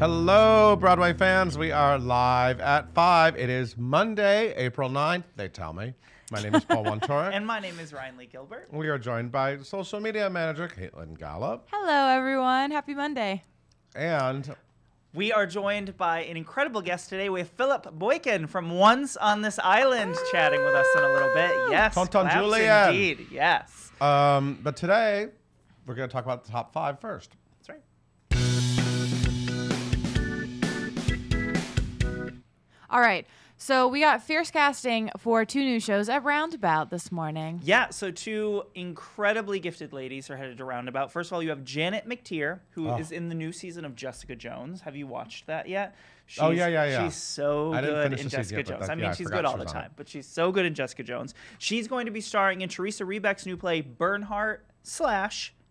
Hello, Broadway fans. We are live at 5. It is Monday, April 9th, they tell me. My name is Paul Wontorek. And my name is Ryan Lee Gilbert. We are joined by social media manager Caitlin Gallup. Hello, everyone. Happy Monday. And we are joined by an incredible guest today. We have Phillip Boykin from Once on This Island chatting with us in a little bit. Yes, Tonton claps Julian. Indeed, yes. But today, we're going to talk about the top 5 first. That's right. All right. So we got fierce casting for 2 new shows at Roundabout this morning. Yeah, so 2 incredibly gifted ladies are headed to Roundabout. First of all, you have Janet Mcteer, who is in the new season of Jessica Jones. Have you watched that yet? Yeah. She's so good in Jessica Jones. I mean, she's good all the time, but she's so good in Jessica Jones. She's going to be starring in Teresa Rebeck's new play, Bernhardt /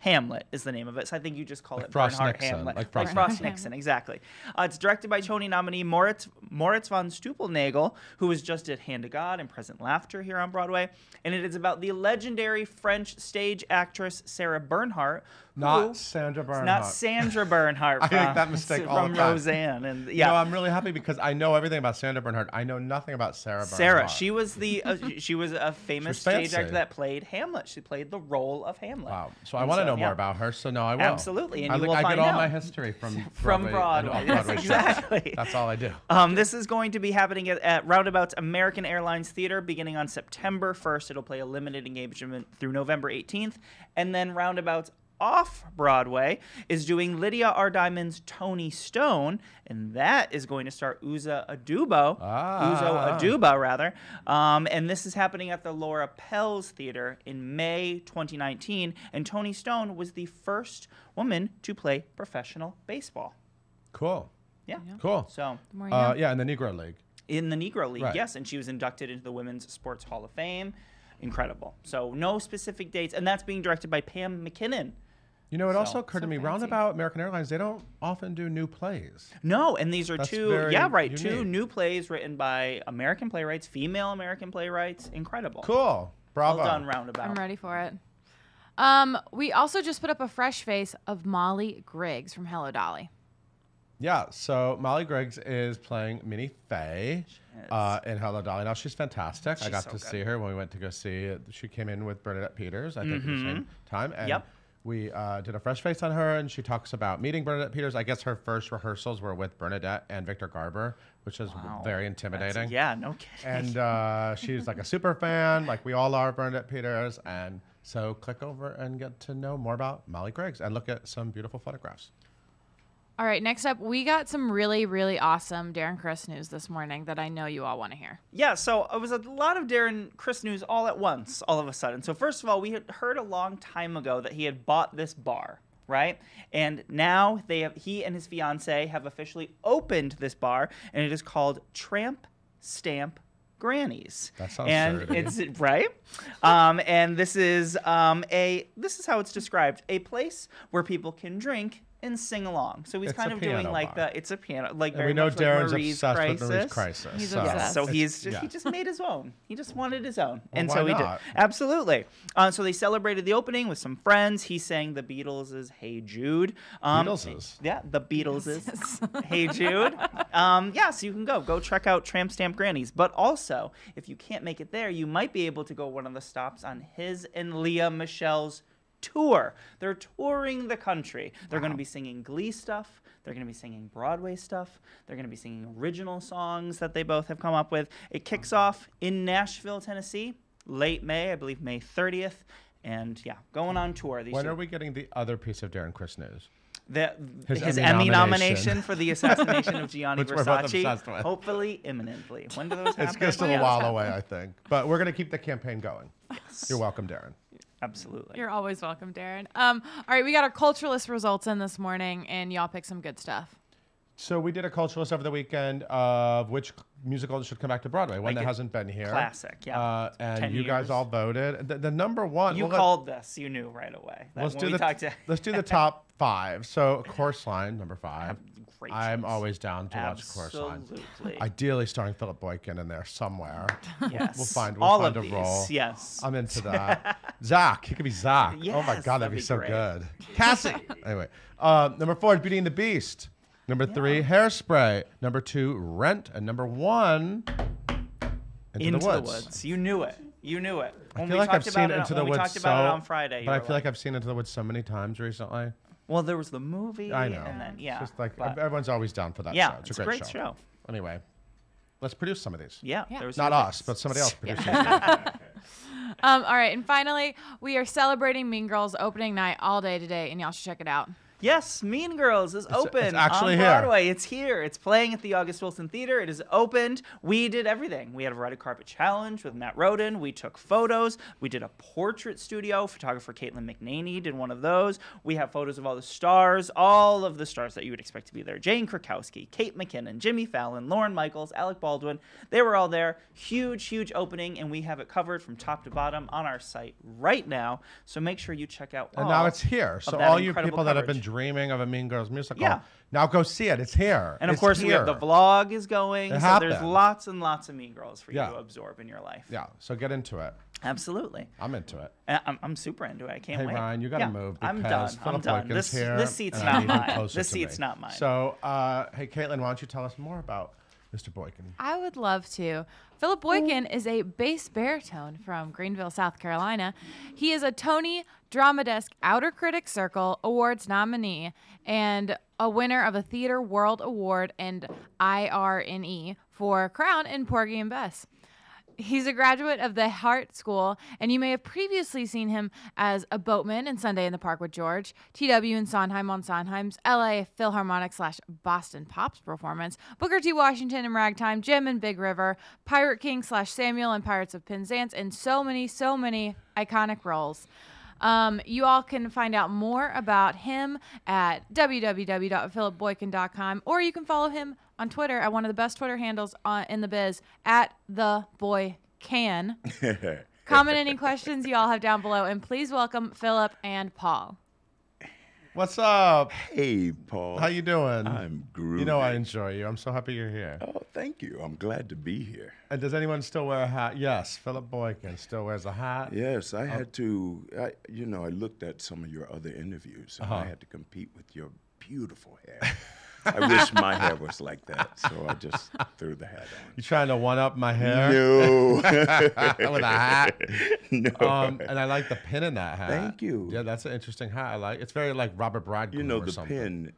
Hamlet is the name of it. So I think you just call it Bernhardt Hamlet. Like Frost Nixon, exactly. It's directed by Tony nominee Moritz von Stupelnagel, who was just at Hand of God and Present Laughter here on Broadway. And it is about the legendary French stage actress Sarah Bernhardt. Not Sandra Bernhardt. Not Sandra Bernhardt. I make that mistake all the time. From Roseanne. And, yeah. No, I'm really happy because I know everything about Sandra Bernhardt. I know nothing about Sarah Bernhardt. Sarah, she was a famous stage actor that played Hamlet. She played the role of Hamlet. Wow. So I want to know more about her, so now I will. Absolutely, and you will I find get all out. My history from Broadway. Yes, Exactly. That's all I do. This is going to be happening at Roundabout's American Airlines Theater beginning on September 1st. It'll play a limited engagement through November 18th. And then Roundabout's Off-Broadway is doing Lydia R. Diamond's Tony Stone, and that is going to star Uzo Aduba, rather. And this is happening at the Laura Pels Theater in May 2019, and Tony Stone was the first woman to play professional baseball. Cool. Yeah. Cool. So, in the Negro League. In the Negro League, right. Yes, and she was inducted into the Women's Sports Hall of Fame. Incredible. So no specific dates, and that's being directed by Pam McKinnon. You know, it also occurred to me, fancy. Roundabout American Airlines, they don't often do new plays. No, and these are That's 2 very unique. 2 new plays written by American playwrights, female American playwrights. Incredible. Cool. Bravo. Well done, Roundabout. I'm ready for it. We also just put up a fresh face of Molly Griggs from Hello, Dolly. Yeah, so Molly Griggs is playing Minnie Fay in Hello, Dolly. Now, she's fantastic. I got to see her when we went to go see it. She came in with Bernadette Peters, I think, at the same time. And we did a fresh face on her, and she talks about meeting Bernadette Peters. I guess her first rehearsals were with Bernadette and Victor Garber, which is very intimidating. No kidding. And she's like a super fan, like we all are of Bernadette Peters. And so click over and get to know more about Molly Griggs and look at some beautiful photographs. All right, next up, we got some really, really awesome Darren Criss news this morning that I know you all want to hear. Yeah, so it was a lot of Darren Criss news all at once, all of a sudden. So first of all, we had heard a long time ago that he had bought this bar, right? And now he and his fiance have officially opened this bar, and it is called Tramp Stamp Grannies. That sounds and it's right. And this is how it's described: a place where people can drink and sing along. So he's kind of doing like it's a piano, like very we know much Darren's like Marie's obsessed Crisis. with Marie's Crisis. He's so. obsessed. So he just made his own. He just wanted his own, and why so he not? did. Absolutely. So they celebrated the opening with some friends. He sang the Beatles' "Hey Jude." Beatles'? Yeah, the Beatles' "Hey Jude." So you can go check out Tramp Stamp Grannies. But also, if you can't make it there, you might be able to go one of the stops on his and Leah Michelle's tour. They're touring the country. They're going to be singing Glee stuff. They're going to be singing Broadway stuff. They're going to be singing original songs that they both have come up with. It kicks off in Nashville, Tennessee, late May, I believe May 30th. And going on tour. When are we getting the other piece of Darren Criss news? His Emmy nomination for the assassination of Gianni Which we're both obsessed Versace, with. hopefully imminently. When do those happen? It's just a little while away, I think. But we're going to keep the campaign going. Yes. You're welcome, Darren. Absolutely. You're always welcome, Darren. All right, we got our culturalist results in this morning, and y'all picked some good stuff. So we did a culturalist over the weekend of which musical should come back to Broadway, one that hasn't been here. Classic, yeah. And you guys all voted. The number one. You called this. You knew right away. Let's do the top 5. So Chorus Line, number 5. Great I'm choice. always down to watch Chorus Line. Absolutely. Ideally starring Phillip Boykin in there somewhere. Yes. We'll find all a of these, role. Yes. I'm into that. Zach. He could be Zach. Yes, oh my God, that'd be so great. good. Cassie. Anyway, number 4 is Beauty and the Beast. Number 3, Hairspray. Number 2, Rent. And number 1, Into the Woods. You knew it. You knew it. I feel like I've seen Into the Woods. We talked about it on Friday. But I feel like I've seen Into the Woods so many times recently. Well, there was the movie. I know. And then, It's just like everyone's always down for that show. It's a great show. Anyway, let's produce some of these. Yeah. Not us, but somebody else produces these. All right, and finally, we are celebrating Mean Girls opening night all day today, and y'all should check it out. Yes, Mean Girls is open it's actually on here. Broadway. It's here. It's playing at the August Wilson Theater. It is opened. We did everything. We had a red carpet challenge with Matt Roden. We took photos. We did a portrait studio. Photographer Caitlin McNaney did one of those. We have photos of all the stars that you would expect to be there. Jane Krakowski, Kate McKinnon, Jimmy Fallon, Lauren Michaels, Alec Baldwin. They were all there. Huge, huge opening, and we have it covered from top to bottom on our site right now. So make sure you check out all And now it's here. So all you people that have been dreaming of a Mean Girls musical, now go see it. It's here. And of course, we have the vlog is going. So there's lots and lots of Mean Girls for you to absorb in your life. Yeah. So get into it. Absolutely. I'm into it. I'm super into it. I can't wait. Hey, Ryan, you got to move. I'm done. Phillip Boykin's here, this seat's not mine. This seat's not mine. So, hey, Caitlin, why don't you tell us more about Mr. Boykin? I would love to. Phillip Boykin is a bass baritone from Greenville, South Carolina. He is a Tony Drama Desk Outer Critics Circle Awards nominee and a winner of a Theater World Award and IRNE for Crown and Porgy and Bess. He's a graduate of the Hart School, and you may have previously seen him as a boatman in Sunday in the Park with George, TW in Sondheim on Sondheim's LA Philharmonic / Boston Pops performance, Booker T. Washington in Ragtime, Jim in Big River, Pirate King / Samuel in Pirates of Penzance, and so many iconic roles. You all can find out more about him at www.phillipboykin.com, or you can follow him on Twitter at one of the best Twitter handles in the biz, at @theboycan. Comment any questions you all have down below, and please welcome Phillip and Paul. What's up? Hey, Paul. How you doing? I'm groovy. You know I enjoy you. I'm so happy you're here. Oh, thank you. I'm glad to be here. And does anyone still wear a hat? Yes, Phillip Boykin still wears a hat. Yes, I had to, I looked at some of your other interviews, and I had to compete with your beautiful hair. I wish my hair was like that, so I just threw the hat on. You trying to one-up my hair? No. With a hat? No. And I like the pin in that hat. Thank you. Yeah, that's an interesting hat. I like. It's very like Robert Bradgley You know, or the something. pin,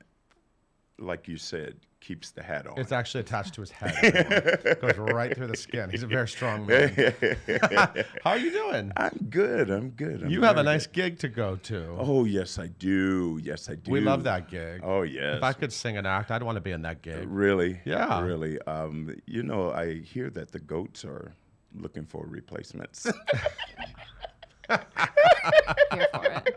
like you said, keeps the hat on. It's actually attached to his head. It goes right through the skin. He's a very strong man. How are you doing? I'm good. You have a nice gig to go to. Oh, yes, I do. Yes, I do. We love that gig. Oh, yes. If I could sing and act, I'd want to be in that gig. Really? Yeah. Really. I hear that the goats are looking for replacements. Here for it.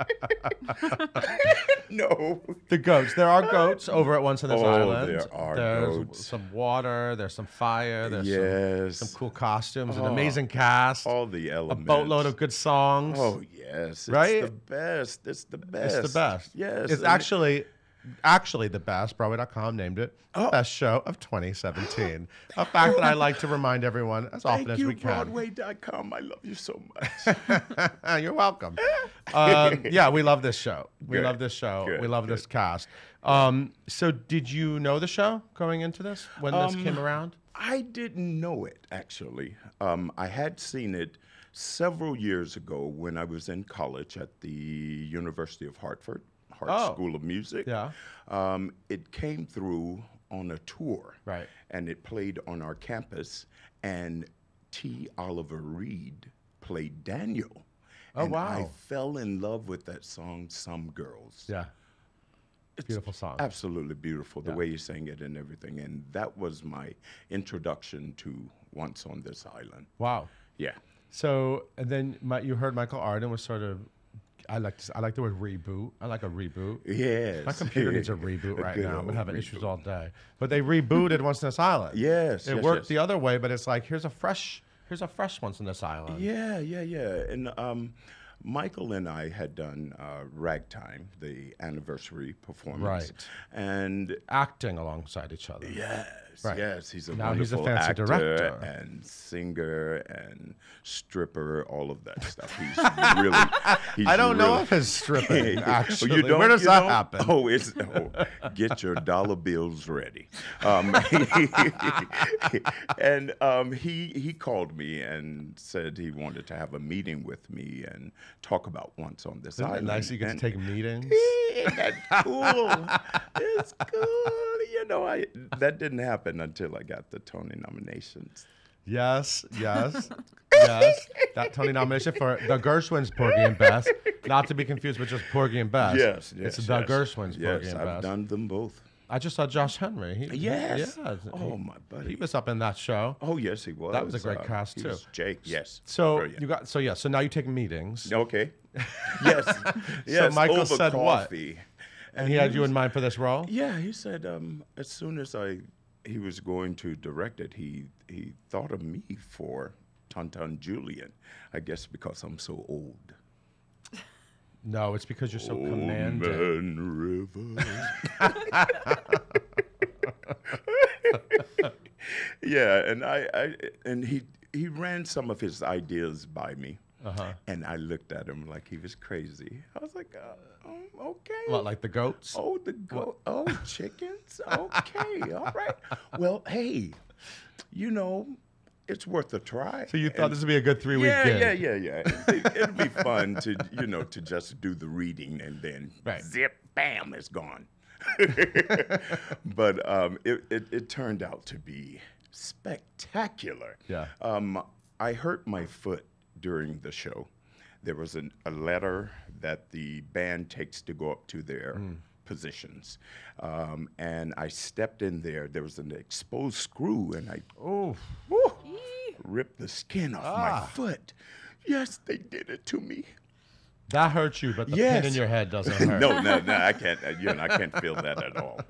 No. The goats. There are goats over at Once on This Island. There are there's goats. some water. There's some fire. There's Yes. some cool costumes. An amazing cast. All the A elements. boatload of good songs. Oh, yes. Right? It's the best. It's the best. It's the best. Yes. It's actually the best. Broadway.com named it the best show of 2017. A fact that I like to remind everyone as often as we can. Broadway.com. I love you so much. You're welcome. Yeah, we love this show. We Good. love this show. Good, We love good. this cast. So did you know the show going into this when this came around? I didn't know it, actually. I had seen it several years ago when I was in college at the University of Hartford, Hart School of Music. Yeah. It came through on a tour. Right. And it played on our campus, and T. Oliver Reed played Daniel. Oh, and wow. I fell in love with that song, Some Girls. Yeah. It's Beautiful song. Absolutely beautiful, the way you sang it and everything. And that was my introduction to Once on This Island. Wow. Yeah. So, and then you heard Michael Arden was sort of, I like the word reboot. I like a reboot. Yes. My computer needs a reboot A right good now. I'm old having reboot. issues all day. But they rebooted Once on This Island. Yes. It worked the other way, but it's like here's a fresh Once on This Island. Yeah. And Michael and I had done Ragtime, the anniversary performance. Right. And Acting alongside each other. yes. Right. Yes, he's a Now he's a wonderful fancy actor director. and singer and stripper, all of that stuff. He's really. He's I don't know really- of his stripping, actually. You don't, Where does you that don't? happen? Get your dollar bills ready. And he called me and said he wanted to have a meeting with me and talk about Once on This Isn't it Island. nice you get to And- take meetings? Isn't that cool? It's cool. You know, that didn't happen until I got the Tony nominations. Yes, yes, yes. That Tony nomination for the Gershwins, Porgy and Bess. Not to be confused with just Porgy and Bess. Yes, It's the Gershwins, Porgy Yes, and I've Bess. done them both. I just saw Josh Henry. Yes. Yeah, Oh, my buddy. He was up in that show. Oh, yes, he was. That was a great cast, he too. was Jake, yes. So Brilliant. so now you take meetings. Okay. Yes. Yes. Michael over said what? coffee. And he had you in mind for this role? Yeah, he said as soon as he was going to direct it, he thought of me for Tonton Julian. I guess because I'm so old. No, it's because you're so Old commanding. Man River. Yeah, and he ran some of his ideas by me. Uh-huh. And I looked at him like he was crazy. I was like, okay. What, like the goats? Oh, the goat. Oh, chickens. Okay, all right. Well, hey, you know, it's worth a try. So you thought this would be a good 3-week Yeah, gig? yeah. It'd be fun to, to just do the reading and then zip, bam, it's gone. But it turned out to be spectacular. Yeah. I hurt my foot during the show. There was a ladder that the band takes to go up to their positions. And I stepped in there. There was an exposed screw, and I ripped the skin off my foot. Yes, they did it to me. That hurts you, but the Yes. pin in your head doesn't hurt. No, I can't. I can't feel that at all.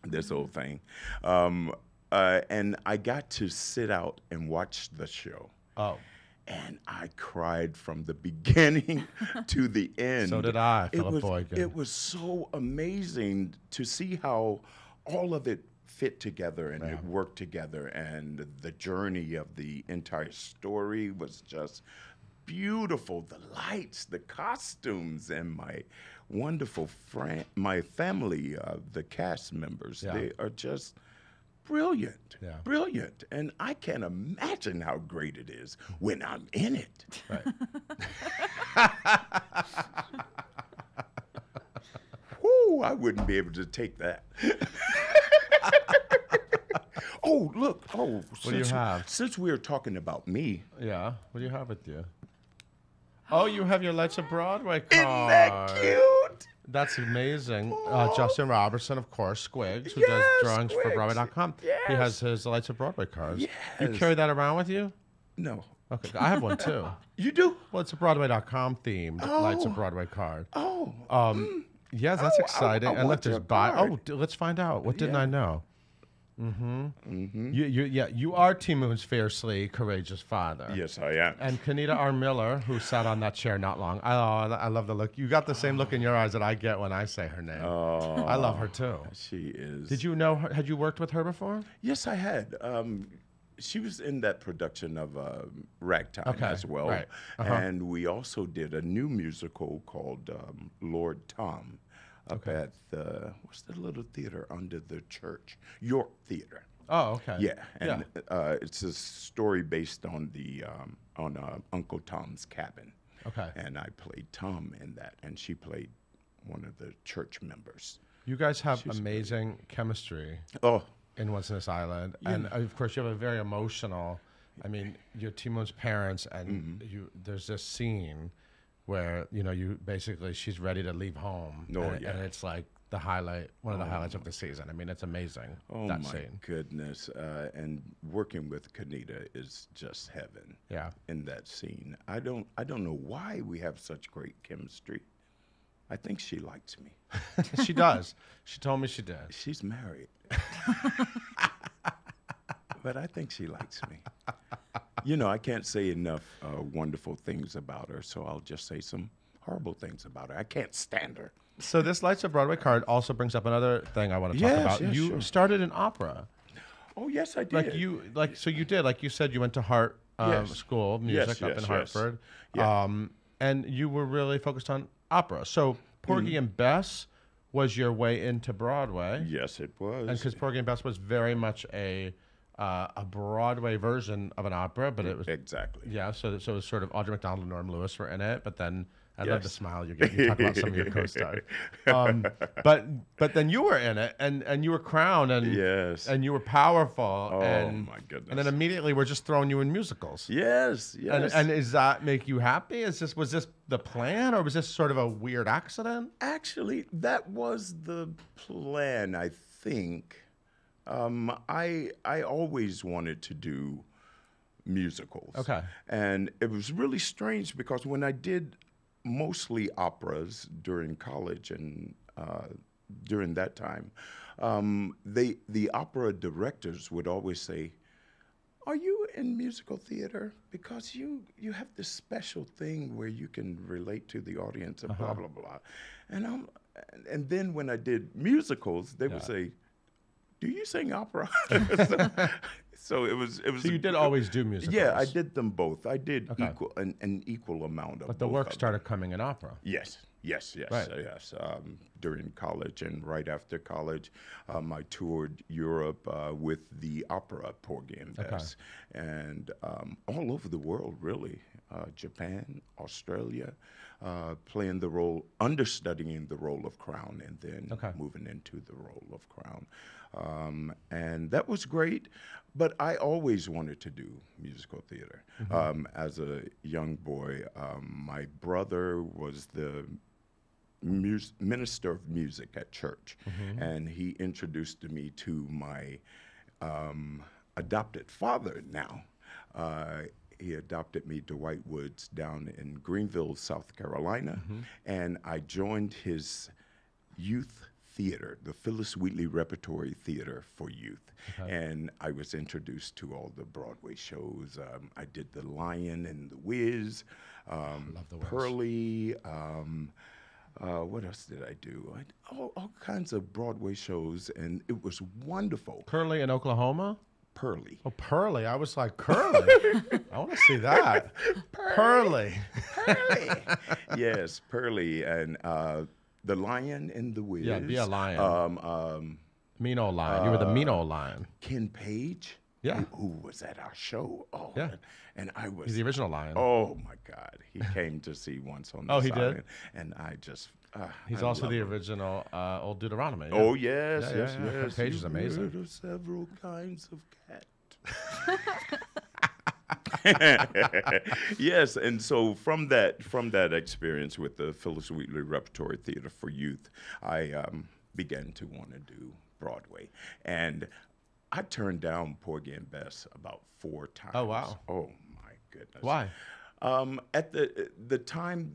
This whole thing, and I got to sit out and watch the show. Oh. And I cried from the beginning to the end. So did I, Phillip Boykin. It was so amazing to see how all of it fit together and it worked together, and the journey of the entire story was just beautiful. The lights, the costumes, and my wonderful friend, my family, the cast members, they are just brilliant, brilliant. And I can't imagine how great it is when I'm in it. Right. Whoo, I wouldn't be able to take that. Oh, look. Oh, What do you have? Since we're talking about me. Yeah. What do you have with you? Oh, you have your Lights of Broadway card. Isn't that cute? That's amazing. Justin Robertson, of course, Squigs, who does Yes, drawings for Squigs. Broadway.com. He Yes. has his Lights of Broadway cards. You Yes. carry that around with you? No. Okay, I have one too. You do? Well, it's a Broadway.com themed Lights of Broadway card. Oh. Yes, that's exciting. I and look, want there's your buy. card. Oh, let's find out. What didn't I know? Mm-hmm. You are T Moon's fiercely courageous father. Yes, I am. And Kanita R. Miller, who sat on that chair not long. I love the look. You got the same look in your eyes that I get when I say her name. Oh, I love her too. she is. Did you know her? Had you worked with her before? Yes, I had. She was in that production of Ragtime Okay, as well. right. And we also did a new musical called Lord Tom up at what's the little theater under the church? York Theater. Oh, okay. Yeah, and it's a story based on the Uncle Tom's Cabin. Okay. And I played Tom in that, and she played one of the church members. You guys have amazing chemistry Oh, in Once on This Island, and of course you have a very emotional. I mean, you're T Moon's parents, and there's this scene where you basically she's ready to leave home, and it's like the highlight, one of the highlights of the season. I mean, it's amazing. oh that my scene. goodness! And working with Kanita is just heaven. Yeah. In that scene, I don't know why we have such great chemistry. I think she likes me. She does. She told me she did. She's married. But I think she likes me. I can't say enough wonderful things about her, so I'll just say some horrible things about her. I can't stand her. So this Lights of Broadway card also brings up another thing I want to talk Yes, about. yes, You sure. started in opera. Oh, yes, I did. So you did, like you said, you went to Hart School of Music up in Hartford. Yeah. And you were really focused on opera. So Porgy and Bess was your way into Broadway. Yes, it was. And because Porgy and Bess was very much a Broadway version of an opera, but it was exactly. Yeah, so it was sort of Audrey McDonald and Norm Lewis were in it, but then I love the smile you get. You talk about some of your co-stars, but then you were in it, and you were crowned, and you were powerful. Oh and, my goodness! And then immediately we're just throwing you in musicals. Yes. And does that make you happy? Was this the plan, or was this sort of a weird accident? Actually, that was the plan, I think. I always wanted to do musicals. Okay. And it was really strange because when I did mostly operas during college and during that time, the opera directors would always say, "Are you in musical theater? Because you have this special thing where you can relate to the audience and blah blah blah." And then when I did musicals, they would say, "Do you sing opera?" So it was. So you did always do musicals. Yeah, I did them both. I did an equal amount of. But the work started coming in opera. Yes. Right. Yes. During college and right after college, I toured Europe with the opera Porgy and Bess, and all over the world, really. Japan, Australia, playing the role, understudying the role of Crown, and then moving into the role of Crown. And that was great, but I always wanted to do musical theater. As a young boy, my brother was the minister of music at church, and he introduced me to my adopted father now. He adopted me to White Woods down in Greenville, South Carolina, and I joined his youth theater, the Phyllis Wheatley Repertory Theater for Youth. And I was introduced to all the Broadway shows. I did The Lion and the Wiz, Love the Wiz. Pearly, what else did I do? All kinds of Broadway shows, and it was wonderful. Curly in Oklahoma? Pearly. Oh, Pearly. I was like, Curly. I want to see that. Pearly. Yes, Pearly. And The Lion and the Wiz. Yeah, be a lion. Mean old lion. You were the mean old lion. Ken Page. Yeah. Who was at our show. Oh, yeah. And I was. He's the original lion. Oh, my God. He came to see Once on the he Island. did? And I just. He's also the original Old Deuteronomy. Yeah. Oh, yes, Yeah. yes. Page is amazing. Heard of several kinds of cat. Yes, and so from that experience with the Phyllis Wheatley Repertory Theater for Youth, I began to want to do Broadway, and I turned down Porgy and Bess about 4 times. Oh, wow. Oh my goodness. Why? At the time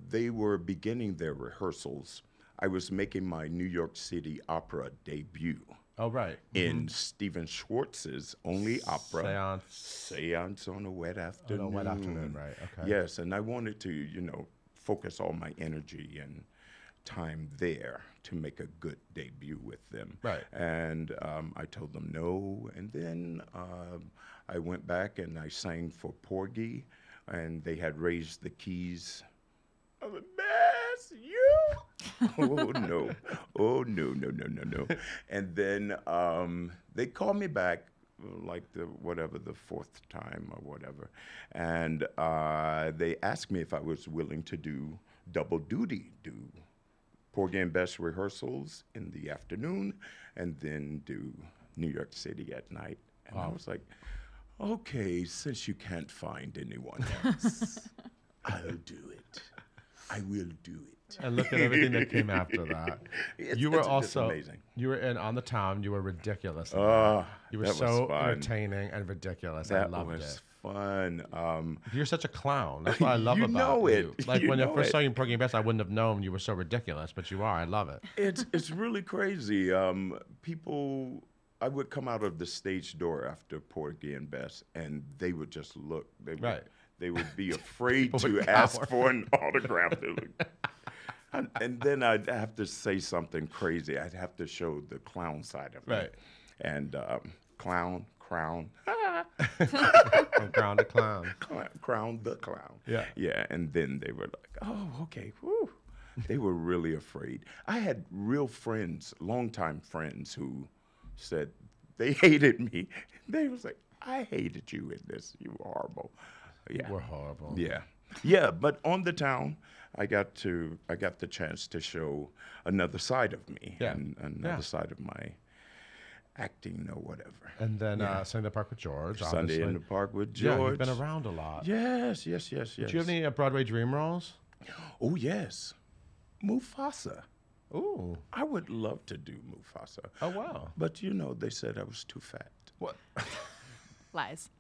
they were beginning their rehearsals, I was making my New York City opera debut. Oh, right. In Stephen Schwartz's only opera, Seance. Seance on a Wet Afternoon. On a Wet Afternoon, right, okay. Yes, and I wanted to, focus all my energy and time there to make a good debut with them. Right. And I told them no, and then I went back and I sang for Porgy, and they had raised the keys. Bess, you? Oh no! Oh no! And then they called me back, like the 4th time or whatever, and they asked me if I was willing to do double duty, do Porgy and Bess rehearsals in the afternoon, and then do New York City at night. And I was like, okay, since you can't find anyone else, I'll do it. I will do it. And look at everything that came after that. You were also amazing. You were in On the Town. You were ridiculous. You were that so was fun. entertaining and ridiculous. That I loved was it. fun. You're such a clown. That's what I love You about know you. it. Like You when I know first it. saw you in Porgy and Bess, I wouldn't have known you were so ridiculous, but you are. I love it. It's really crazy. People, I would come out of the stage door after Porgy and Bess, and they would just look. They would be afraid to ask for an autograph. And then I'd have to say something crazy. I'd have to show the clown side of me. Right. And crown. From crown to clown. Crown the clown. Yeah. Yeah, and then they were like, oh, okay, whew. They were really afraid. I had real friends, longtime friends, who said they hated me. They was like, I hated you in this. You were horrible. Yeah. You were horrible. Yeah. Yeah, but on the town, I got the chance to show another side of me and another side of my acting or whatever. And then Sunday in the Park with George. Sunday obviously. in the Park with George. Yeah, you've been around a lot. Yes. Do you have any Broadway dream roles? Oh, yes. Mufasa. Ooh. I would love to do Mufasa. Oh, wow. But, they said I was too fat. What? Lies.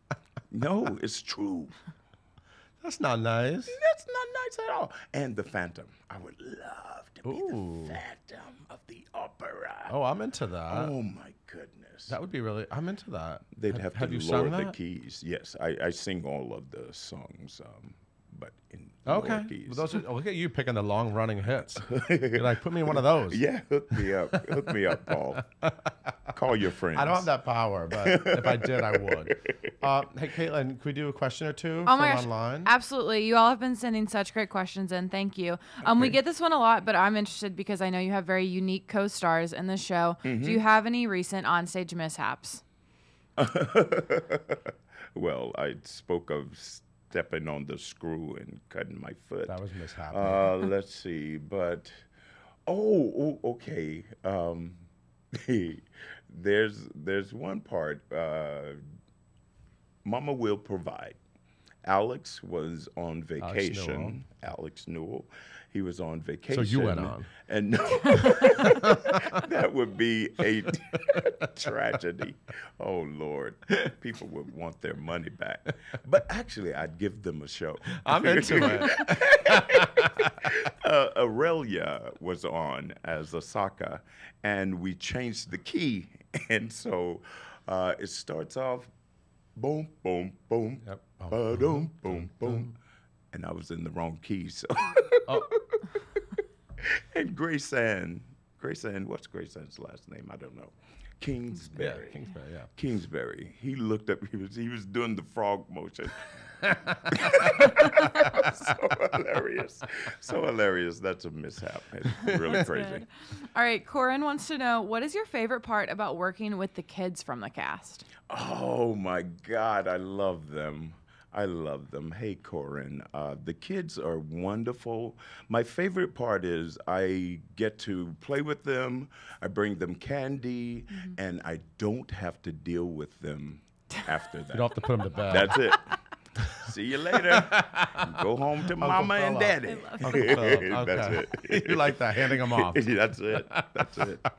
No, it's true. That's not nice. That's not nice at all. And the Phantom. I would love to be the Phantom of the opera. Oh, I'm into that. Oh, my goodness. That would be really, I'm into that. They'd have you to sung lower the that? keys. Yes, I sing all of the songs, but in Okay. lower keys. Well, look at you picking the long running hits. You're like, put me in one of those. Yeah, hook me up. Hook me up, Paul. Call your friends. I don't have that power, but if I did, I would. Hey, Caitlin, can we do a question or two Oh from my gosh, online? absolutely. You all have been sending such great questions in. Thank you. We get this one a lot, but I'm interested because I know you have very unique co-stars in the show. Mm-hmm. Do you have any recent onstage mishaps? Well, I spoke of stepping on the screw and cutting my foot. That was mishap. Let's see, but okay. There's one part. Mama will provide. Alex was on vacation. Alex Newell. He was on vacation. So you went on. And that would be a tragedy. Oh, Lord. People would want their money back. But actually, I'd give them a show. I'm into it. Aurelia was on as Asaka, and we changed the key. And so it starts off, boom, boom, boom, Yep. ba-dum, boom, boom. And I was in the wrong key, so. Oh. And Grace Ann, what's Grace Ann's last name? I don't know. Kingsbury. Yeah, Kingsbury, yeah. Kingsbury. He looked up, he was doing the frog motion. So hilarious. That's a mishap. It's really crazy. Good. All right, Corin wants to know, what is your favorite part about working with the kids from the cast? Oh my God, I love them. Hey, Corin, the kids are wonderful. My favorite part is I get to play with them, I bring them candy, and I don't have to deal with them after that. You don't have to put them to bed. That's it. See you later. Go home to Mama and Daddy. That's it. You like that, handing them off. That's it.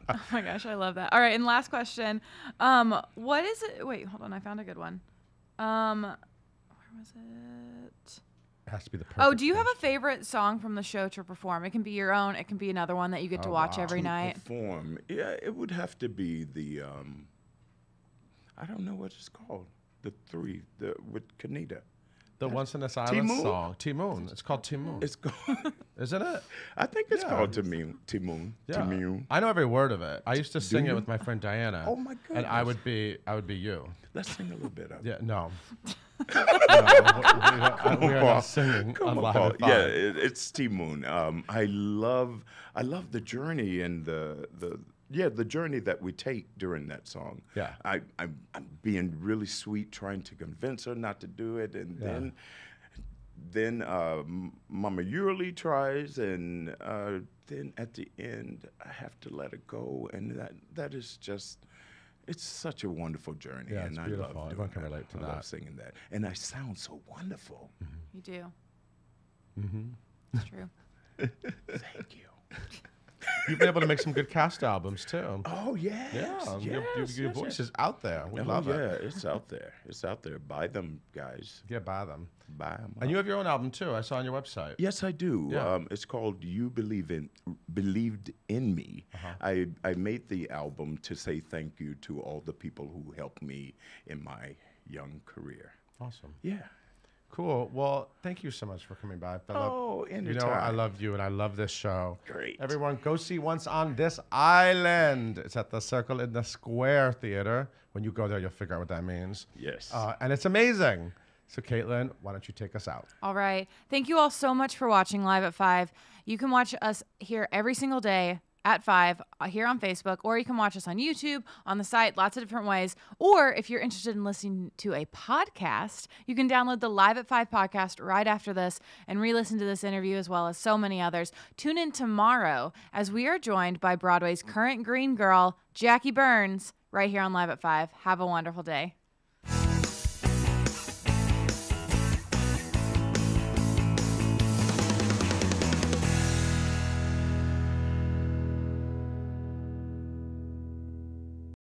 Oh my gosh, I love that. All right, and last question. What is it? Wait, hold on. I found a good one. Where was it? It has to be the perfect. Oh, do you have a favorite song from the show to perform? It can be your own. It can be another one that you get to watch every night. Perform. Yeah, it would have to be the, I don't know what it's called. With Kanita. The Once in a Silence T-Moon? song. T-Moon. It's called T-Moon. It's called, Isn't it? I think it's Yeah. called T-Moon. T-Moon. Yeah. T-Moon. I know every word of it. I used to sing it you? with my friend Diana. Oh, my And I goodness. would be you. Let's sing a little bit of it. Yeah, no. We are not singing on Live Paul. at 5. Yeah, it's T-Moon. I love the journey and the journey that we take during that song. Yeah. I'm being really sweet, trying to convince her not to do it, and then Mama Yurley tries, and then at the end I have to let it go, and that is just. It's such a wonderful journey, Yeah, and it's I beautiful. love doing Everyone can that. relate to I that. love singing that, and I sound so wonderful. You do. Mm-hmm. It's true. Thank you. You've been able to make some good cast albums too. Oh yes, Yeah, yes, your yes, voice yes. is out there. We Oh love yeah, it. it's out there. It's out there. Buy them, guys. Get by them. Buy them. And you have your own album too. I saw on your website. Yes, I do. Yeah. It's called "You Believed in Me." Uh-huh. I made the album to say thank you to all the people who helped me in my young career. Awesome. Yeah. Cool. Well, thank you so much for coming by, Phillip. Oh, anytime. You know, I love you and I love this show. Great. Everyone, go see Once on This Island. It's at the Circle in the Square Theater. When you go there, you'll figure out what that means. Yes. And it's amazing. So, Caitlin, why don't you take us out? All right. Thank you all so much for watching Live at 5. You can watch us here every single day at 5 here on Facebook, or you can watch us on YouTube, on the site, lots of different ways. Or if you're interested in listening to a podcast, you can download the Live at 5 podcast right after this and re-listen to this interview as well as so many others. Tune in tomorrow as we are joined by Broadway's current green girl, Jackie Burns, right here on Live at 5. Have a wonderful day.